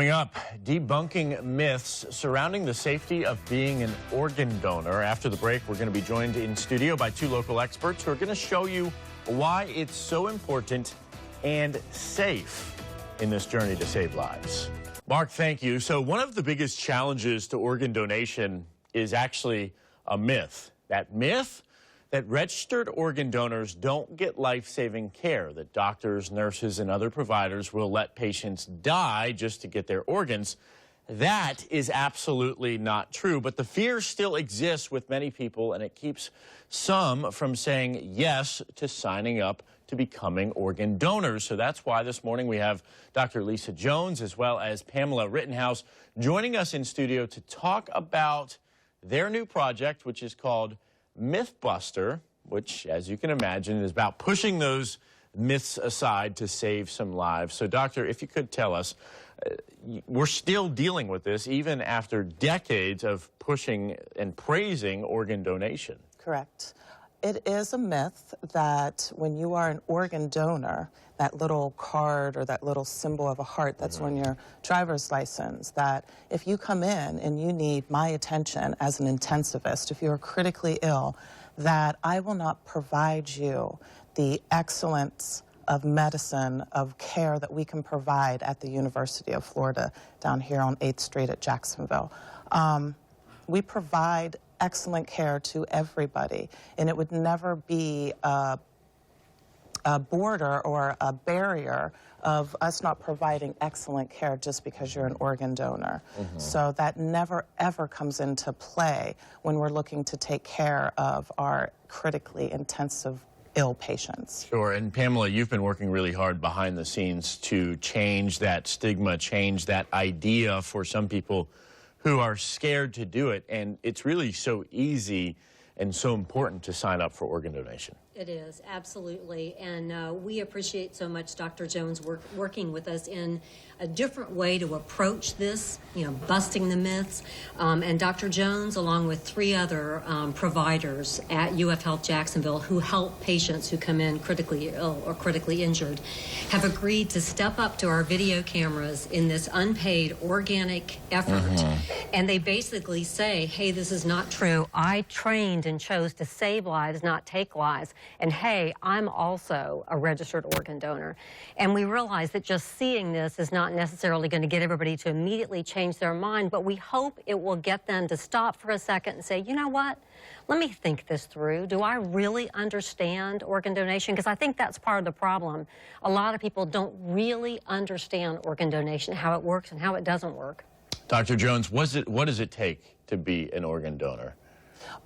Coming up, debunking myths surrounding the safety of being an organ donor. After the break, we're going to be joined in studio by two local experts who are going to show you why it's so important and safe in this journey to save lives. Mark, thank you. So one of the biggest challenges to organ donation is actually a myth. That myth that registered organ donors don't get life-saving care, that doctors, nurses, and other providers will let patients die just to get their organs. That is absolutely not true, but the fear still exists with many people, and it keeps some from saying yes to signing up to becoming organ donors. So that's why this morning we have Dr. Lisa Jones as well as Pamela Rittenhouse joining us in studio to talk about their new project, which is called MythBuster, which, as you can imagine, is about pushing those myths aside to save some lives. So, Doctor, if you could tell us, we're still dealing with this even after decades of pushing and praising organ donation. Correct. It is a myth that when you are an organ donor, that little card or that little symbol of a heart that's on your driver's license, that if you come in and you need my attention as an intensivist, if you're critically ill, that I will not provide you the excellence of medicine, of care that we can provide at the University of Florida down here on 8th Street at Jacksonville. We provide excellent care to everybody, and it would never be a border or a barrier of us not providing excellent care just because you're an organ donor. So that never ever comes into play when we're looking to take care of our critically intensive ill patients. Sure, and Pamela, you've been working really hard behind the scenes to change that stigma, change that idea for some people who are scared to do it, and it's really so easy and so important to sign up for organ donation. It is, absolutely, and we appreciate so much Dr. Jones working with us in a different way to approach this, busting the myths. And Dr. Jones, along with 3 other providers at UF Health Jacksonville who help patients who come in critically ill or critically injured, have agreed to step up to our video cameras in this unpaid organic effort. And they basically say, hey, this is not true. I trained and chose to save lives, not take lives. And hey, I'm also a registered organ donor. And we realize that just seeing this is not necessarily going to get everybody to immediately change their mind, but we hope it will get them to stop for a second and say, you know what? Let me think this through. Do I really understand organ donation? Because I think that's part of the problem. A lot of people don't really understand organ donation, how it works and how it doesn't work. Dr. Jones, what does it take to be an organ donor?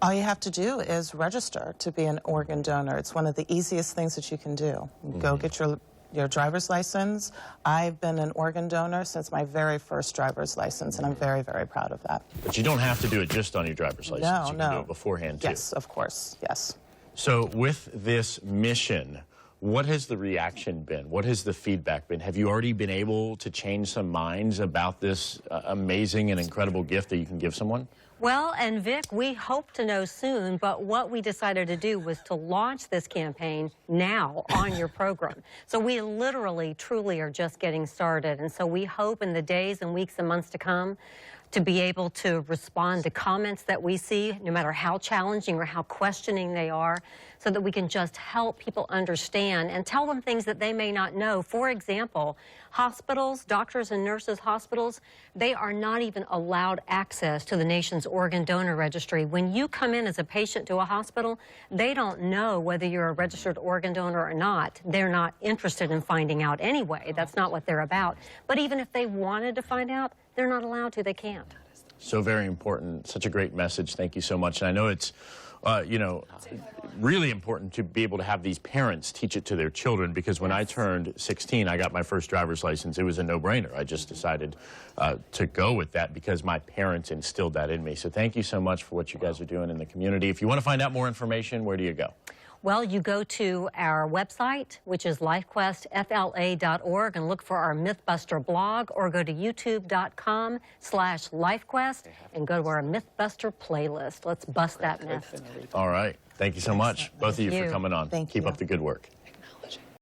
All you have to do is register to be an organ donor. It's one of the easiest things that you can do. Go get your driver's license. I've been an organ donor since my very first driver's license, and I'm very, very proud of that. But you don't have to do it just on your driver's license. No, you can do it beforehand, too. Yes, of course, yes. So with this mission, what has the reaction been? What has the feedback been? Have you already been able to change some minds about this amazing and incredible gift that you can give someone? Well, and Vic, we hope to know soon, but what we decided to do was to launch this campaign now on your program. So we literally, truly are just getting started. And so we hope in the days and weeks and months to come to be able to respond to comments that we see, no matter how challenging or how questioning they are, so that we can just help people understand and tell them things that they may not know. For example, hospitals, doctors and nurses, hospitals, they are not even allowed access to the nation's organ donor registry. When you come in as a patient to a hospital, they don't know whether you're a registered organ donor or not. They're not interested in finding out anyway. That's not what they're about. But even if they wanted to find out, they're not allowed to. They can't. So very important. Such a great message. Thank you so much. And I know it's, really important to be able to have these parents teach it to their children, because when I turned 16, I got my first driver's license. It was a no-brainer. I just decided to go with that because my parents instilled that in me. So thank you so much for what you guys are doing in the community. If you want to find out more information, where do you go? Well, you go to our website, which is lifequestfla.org, and look for our MythBuster blog, or go to youtube.com/lifequest and go to our MythBuster playlist. Let's bust that myth. All right. Thank you so much, both of you, for coming on. Thank you. Keep up the good work.